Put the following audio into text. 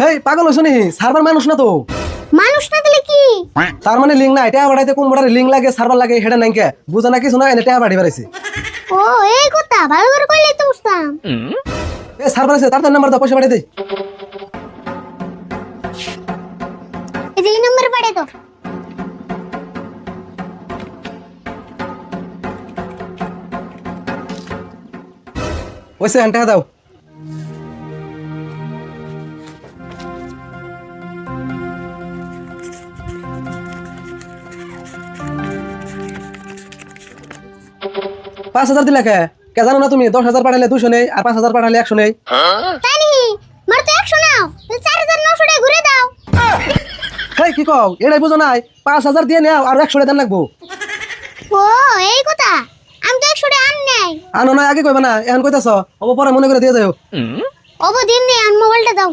হেই পাগল হইছ নি? সার্ভার মানুষ না তো। মানুষ না দিলে কি তার মানে লিঙ্ক নাই, টাকা পাঠাইতে কোন বড় লিঙ্ক লাগে, সার্ভার লাগে, হেডা নাই কে বুঝা না কিছু না, এনে টাকা পাঠাই পারাইছে। ও এই কথা ভালো করে কইলে তো বুঝতাম। এ সার্ভার আছে, তার নাম্বার দাও, পয়সা পাঠাই দেই। এই যে এই নম্বরে পাঠিয়ে দাও। ওইসে টাকা দাও। পাঁচ হাজার দিলে কে জানো না তুমি? 10,000 পাঠালে 200 নেই, আর 5,000 পাঠালে 100 নেই। তাই নি মার তো 100 নাও, তাহলে 4900 টাকা ঘুরে দাও। হেই কি কও? এটাই বুঝো নাই? 5,000 দিয়ে নাও, আর 100 দেন লাগবো। ও এই কথা, আমি তো 100 টাকা আন নাই। আনো না আগে কইবা না, এখন কইতাছ, অব পরে মনে করে দিয়ে যাও। ওবো দিন নে, আন মোবাইলটা দাও।